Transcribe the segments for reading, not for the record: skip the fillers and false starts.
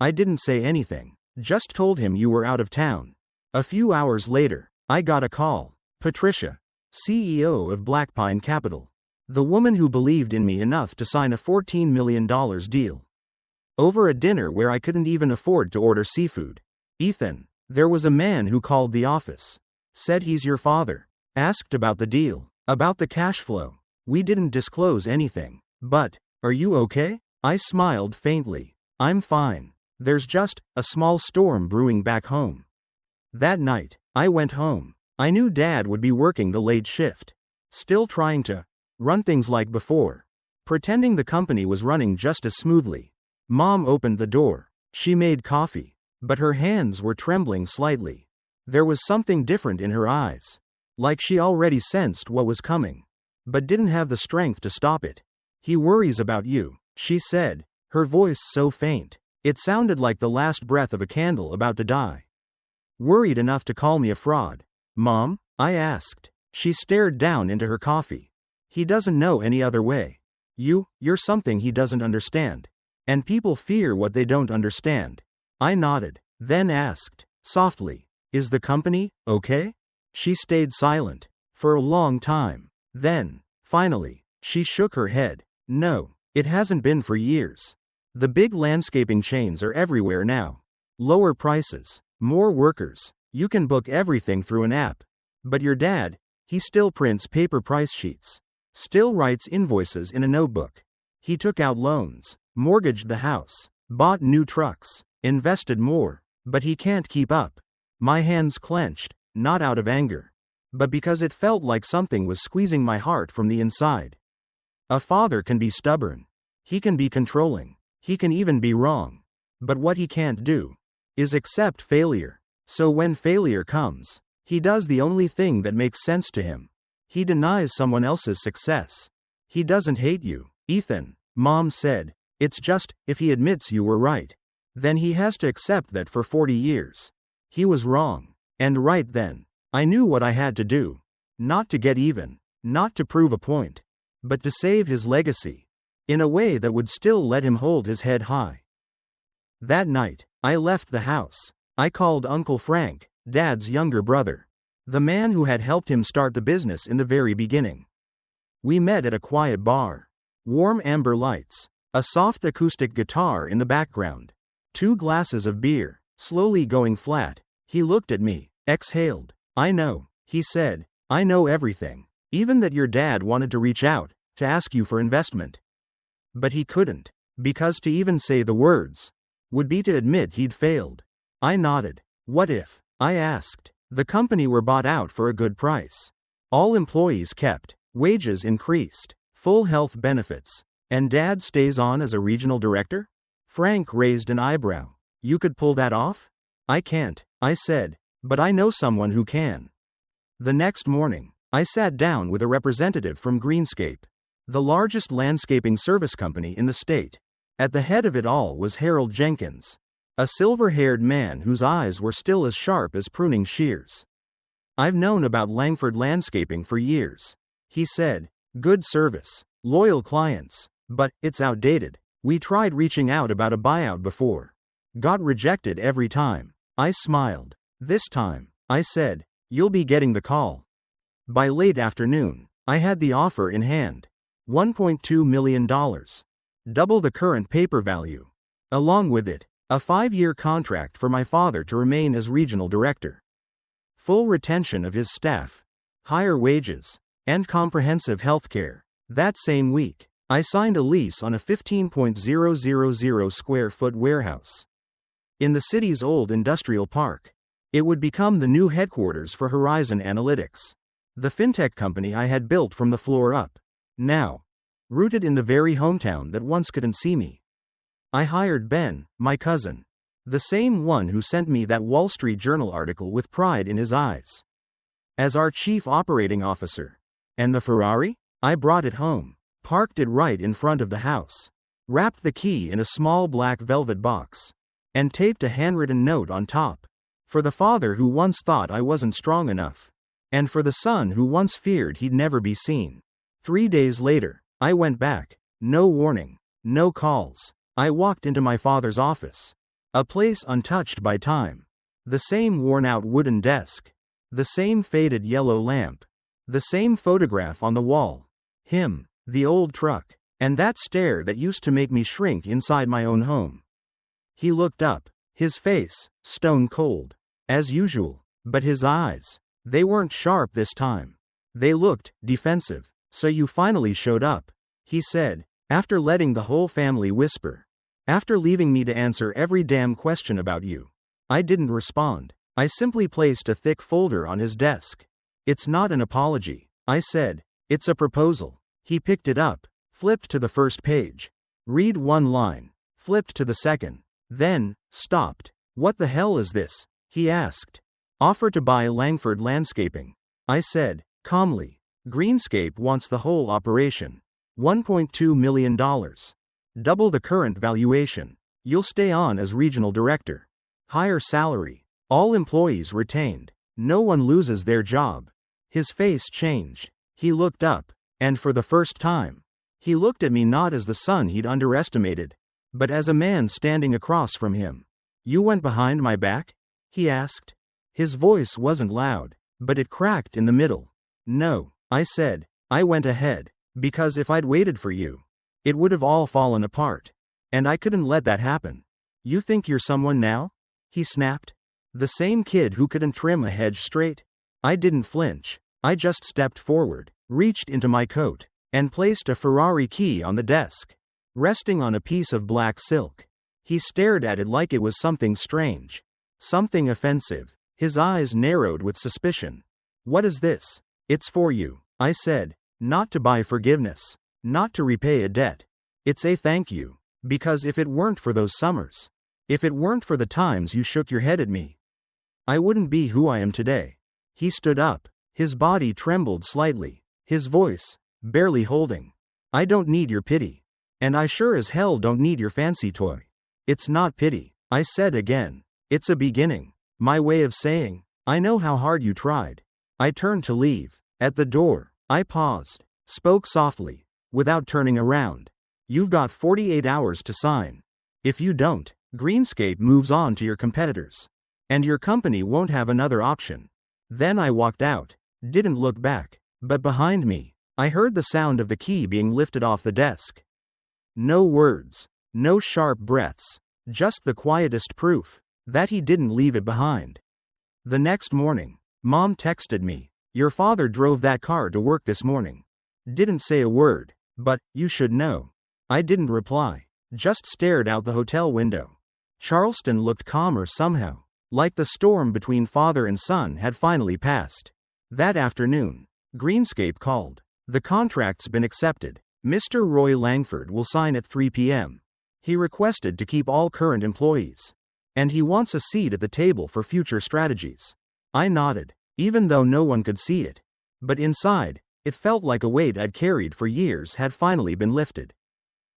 I didn't say anything. Just told him you were out of town. A few hours later, I got a call. Patricia, CEO of Black Pine Capital. The woman who believed in me enough to sign a $14 million deal. Over a dinner where I couldn't even afford to order seafood. Ethan, there was a man who called the office. Said he's your father. Asked about the deal. About the cash flow. We didn't disclose anything. But, are you okay? I smiled faintly. I'm fine. There's just a small storm brewing back home. That night, I went home. I knew Dad would be working the late shift. Still trying to run things like before. Pretending the company was running just as smoothly. Mom opened the door. She made coffee. But her hands were trembling slightly. There was something different in her eyes. Like she already sensed what was coming. But didn't have the strength to stop it. He worries about you, she said, her voice so faint. It sounded like the last breath of a candle about to die. Worried enough to call me a fraud. Mom? I asked. She stared down into her coffee. He doesn't know any other way. You're something he doesn't understand. And people fear what they don't understand. I nodded, then asked, softly, is the company okay? She stayed silent for a long time. Then, finally, she shook her head. No, it hasn't been for years. The big landscaping chains are everywhere now. Lower prices, more workers. You can book everything through an app. But your dad, he still prints paper price sheets. Still writes invoices in a notebook. He took out loans, mortgaged the house, bought new trucks, invested more, but he can't keep up. My hands clenched, not out of anger, but because it felt like something was squeezing my heart from the inside. A father can be stubborn. He can be controlling. He can even be wrong. But what he can't do is accept failure. So when failure comes, he does the only thing that makes sense to him. He denies someone else's success. He doesn't hate you, Ethan, Mom said. It's just, if he admits you were right, then he has to accept that for 40 years. He was wrong. And right then, I knew what I had to do. Not to get even, not to prove a point, but to save his legacy. In a way that would still let him hold his head high. That night, I left the house. I called Uncle Frank, Dad's younger brother. The man who had helped him start the business in the very beginning. We met at a quiet bar. Warm amber lights. A soft acoustic guitar in the background. 2 glasses of beer, slowly going flat. He looked at me, exhaled. I know, he said. I know everything. Even that your dad wanted to reach out, to ask you for investment. But he couldn't. Because to even say the words would be to admit he'd failed. I nodded. What if, I asked, the company were bought out for a good price? All employees kept, wages increased, full health benefits, and Dad stays on as a regional director? Frank raised an eyebrow. You could pull that off? I can't, I said, but I know someone who can. The next morning, I sat down with a representative from Greenscape, the largest landscaping service company in the state. At the head of it all was Harold Jenkins, a silver-haired man whose eyes were still as sharp as pruning shears. I've known about Langford Landscaping for years, he said. Good service, loyal clients, but it's outdated. We tried reaching out about a buyout before. Got rejected every time. I smiled. This time, I said, you'll be getting the call. By late afternoon, I had the offer in hand. $1.2 million. Double the current paper value. Along with it, a 5-year contract for my father to remain as regional director. Full retention of his staff. Higher wages. And comprehensive health care. That same week, I signed a lease on a 15,000 square foot warehouse in the city's old industrial park. It would become the new headquarters for Horizon Analytics, the fintech company I had built from the floor up. Now, rooted in the very hometown that once couldn't see me. I hired Ben, my cousin, the same one who sent me that Wall Street Journal article with pride in his eyes, as our chief operating officer. And the Ferrari? I brought it home, parked it right in front of the house, wrapped the key in a small black velvet box, and taped a handwritten note on top. For the father who once thought I wasn't strong enough. And for the son who once feared he'd never be seen. 3 days later, I went back. No warning. No calls. I walked into my father's office. A place untouched by time. The same worn-out wooden desk. The same faded yellow lamp. The same photograph on the wall. Him, the old truck, and that stare that used to make me shrink inside my own home. He looked up, his face, stone cold, as usual, but his eyes, they weren't sharp this time. They looked defensive. "So you finally showed up," he said, after letting the whole family whisper. "After leaving me to answer every damn question about you." I didn't respond. I simply placed a thick folder on his desk. "It's not an apology," I said. "It's a proposal." He picked it up, flipped to the first page. Read one line, flipped to the second, then stopped. "What the hell is this?" he asked. "Offer to buy Langford Landscaping," I said, calmly. "Greenscape wants the whole operation. $1.2 million. Double the current valuation. You'll stay on as regional director. Higher salary. All employees retained. No one loses their job." His face changed. He looked up, and for the first time, he looked at me not as the son he'd underestimated, but as a man standing across from him. "You went behind my back?" he asked. His voice wasn't loud, but it cracked in the middle. "No," I said. "I went ahead, because if I'd waited for you, it would have all fallen apart. And I couldn't let that happen." "You think you're someone now?" he snapped. "The same kid who couldn't trim a hedge straight?" I didn't flinch. I just stepped forward, reached into my coat, and placed a Ferrari key on the desk, resting on a piece of black silk. He stared at it like it was something strange, something offensive. His eyes narrowed with suspicion. "What is this?" "It's for you," I said. "Not to buy forgiveness. Not to repay a debt. It's a thank you. Because if it weren't for those summers, if it weren't for the times you shook your head at me, I wouldn't be who I am today." He stood up. His body trembled slightly. His voice, barely holding. "I don't need your pity. And I sure as hell don't need your fancy toy." "It's not pity," I said again. "It's a beginning. My way of saying, I know how hard you tried." I turned to leave. At the door, I paused, spoke softly, without turning around. "You've got 48 hours to sign. If you don't, Greenscape moves on to your competitors. And your company won't have another option." Then I walked out, didn't look back, but behind me, I heard the sound of the key being lifted off the desk. No words, no sharp breaths, just the quietest proof that he didn't leave it behind. The next morning, Mom texted me, "Your father drove that car to work this morning." Didn't say a word, but, "You should know." I didn't reply, just stared out the hotel window. Charleston looked calmer somehow, like the storm between father and son had finally passed. That afternoon, Greenscape called. "The contract's been accepted. Mr. Roy Langford will sign at 3 p.m. He requested to keep all current employees. And he wants a seat at the table for future strategies." I nodded, even though no one could see it. But inside, it felt like a weight I'd carried for years had finally been lifted.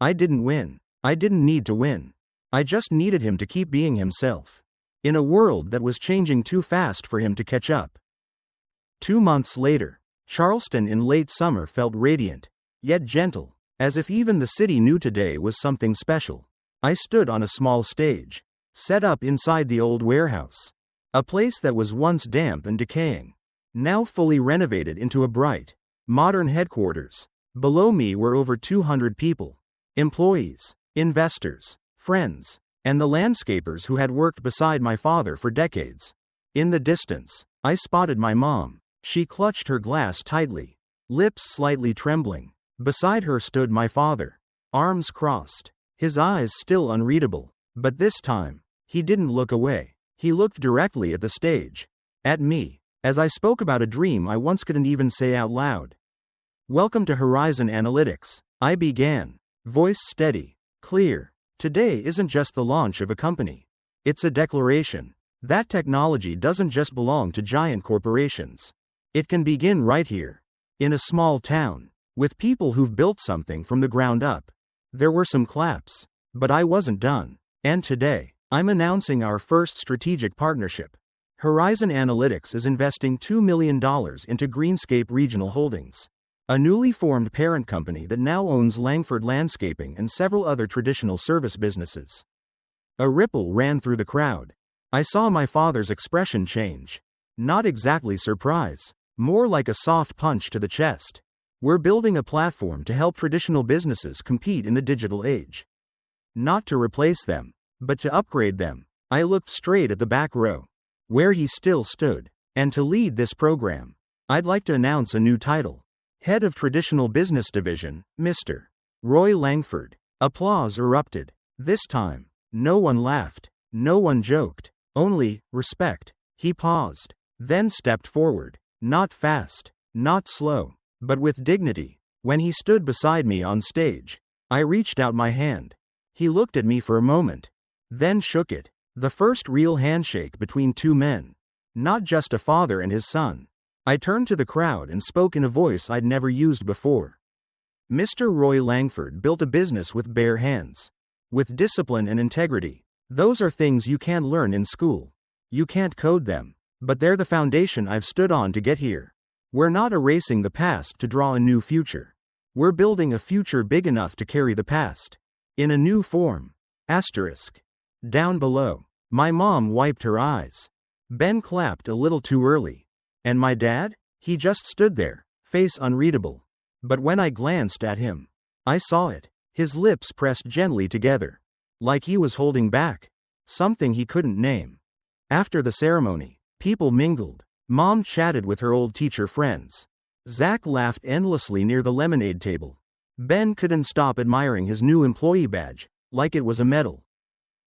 I didn't win. I didn't need to win. I just needed him to keep being himself. In a world that was changing too fast for him to catch up. 2 months later, Charleston in late summer felt radiant, yet gentle, as if even the city knew today was something special. I stood on a small stage, set up inside the old warehouse. A place that was once damp and decaying, now fully renovated into a bright, modern headquarters. Below me were over 200 people, employees, investors, friends, and the landscapers who had worked beside my father for decades. In the distance, I spotted my mom. She clutched her glass tightly, lips slightly trembling. Beside her stood my father, arms crossed, his eyes still unreadable, but this time, he didn't look away. He looked directly at the stage, at me, as I spoke about a dream I once couldn't even say out loud. "Welcome to Horizon Analytics," I began, voice steady, clear. "Today isn't just the launch of a company. It's a declaration. That technology doesn't just belong to giant corporations. It can begin right here, in a small town, with people who've built something from the ground up." There were some claps, but I wasn't done. "And today, I'm announcing our first strategic partnership. Horizon Analytics is investing $2 million into Greenscape Regional Holdings, a newly formed parent company that now owns Langford Landscaping and several other traditional service businesses. A ripple ran through the crowd. I saw my father's expression change. Not exactly surprise, more like a soft punch to the chest. We're building a platform to help traditional businesses compete in the digital age. Not to replace them, but to upgrade them. I looked straight at the back row, where he still stood. And to lead this program, I'd like to announce a new title. Head of Traditional Business Division, Mr. Roy Langford. Applause erupted. This time, no one laughed, no one joked, only respect. He paused, then stepped forward, not fast, not slow, but with dignity. When he stood beside me on stage, I reached out my hand. He looked at me for a moment, then shook it. The first real handshake between two men, not just a father and his son. I turned to the crowd and spoke in a voice I'd never used before. Mr. Roy Langford built a business with bare hands, with discipline and integrity. Those are things you can't learn in school. You can't code them, but they're the foundation I've stood on to get here. We're not erasing the past to draw a new future. We're building a future big enough to carry the past. In a new form. Asterisk. Down below, my mom wiped her eyes. Ben clapped a little too early. And my dad? He just stood there, face unreadable. But when I glanced at him, I saw it. His lips pressed gently together, like he was holding back something he couldn't name. After the ceremony, people mingled. Mom chatted with her old teacher friends. Zach laughed endlessly near the lemonade table. Ben couldn't stop admiring his new employee badge, like it was a medal.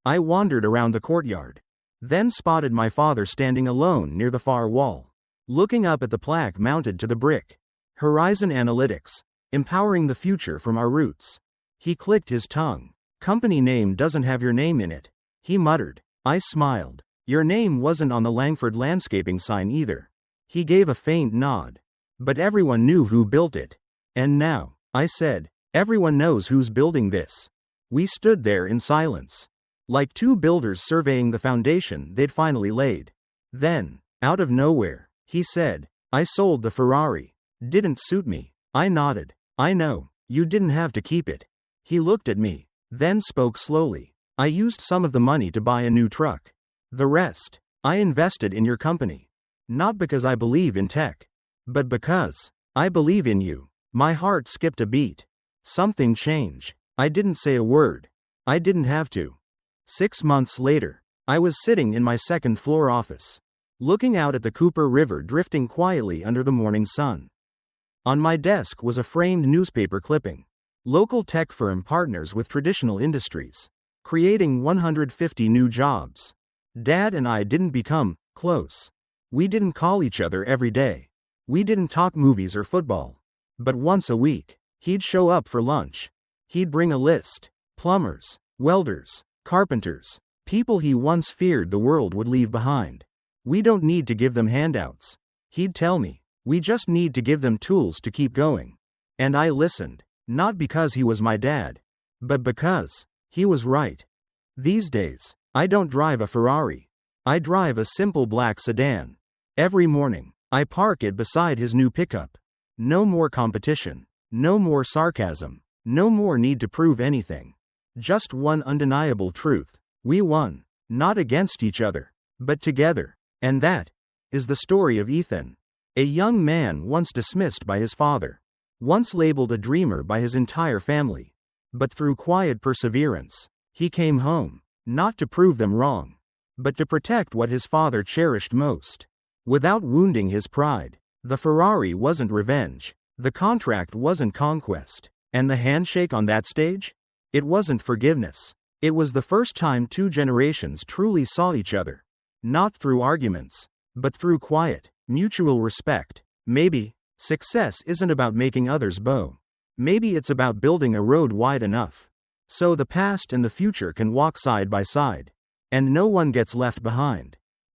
I wandered around the courtyard, then spotted my father standing alone near the far wall, looking up at the plaque mounted to the brick. Horizon Analytics, empowering the future from our roots. He clicked his tongue. Company name doesn't have your name in it, he muttered. I smiled. Your name wasn't on the Langford landscaping sign either. He gave a faint nod. But everyone knew who built it. And now, I said, everyone knows who's building this. We stood there in silence, like two builders surveying the foundation they'd finally laid. Then, out of nowhere, he said, I sold the Ferrari. Didn't suit me. I nodded. I know, you didn't have to keep it. He looked at me, then spoke slowly. I used some of the money to buy a new truck. The rest, I invested in your company. Not because I believe in tech, but because I believe in you. My heart skipped a beat. Something changed. I didn't say a word. I didn't have to. 6 months later, I was sitting in my second-floor office, looking out at the Cooper River drifting quietly under the morning sun. On my desk was a framed newspaper clipping. Local tech firm partners with traditional industries, creating 150 new jobs. Dad and I didn't become close. We didn't call each other every day. We didn't talk movies or football. But once a week, he'd show up for lunch. He'd bring a list. Plumbers, welders, carpenters, people he once feared the world would leave behind. We don't need to give them handouts. He'd tell me. We just need to give them tools to keep going. And I listened, not because he was my dad, but because he was right. These days, I don't drive a Ferrari. I drive a simple black sedan. Every morning, I park it beside his new pickup. No more competition, no more sarcasm, no more need to prove anything. Just one undeniable truth. We won, not against each other, but together. And that is the story of Ethan. A young man once dismissed by his father, once labeled a dreamer by his entire family. But through quiet perseverance, he came home, not to prove them wrong, but to protect what his father cherished most. Without wounding his pride, the Ferrari wasn't revenge, the contract wasn't conquest, and the handshake on that stage? It wasn't forgiveness. It was the first time two generations truly saw each other. Not through arguments, but through quiet, mutual respect. Maybe success isn't about making others bow. Maybe it's about building a road wide enough so the past and the future can walk side by side, and no one gets left behind.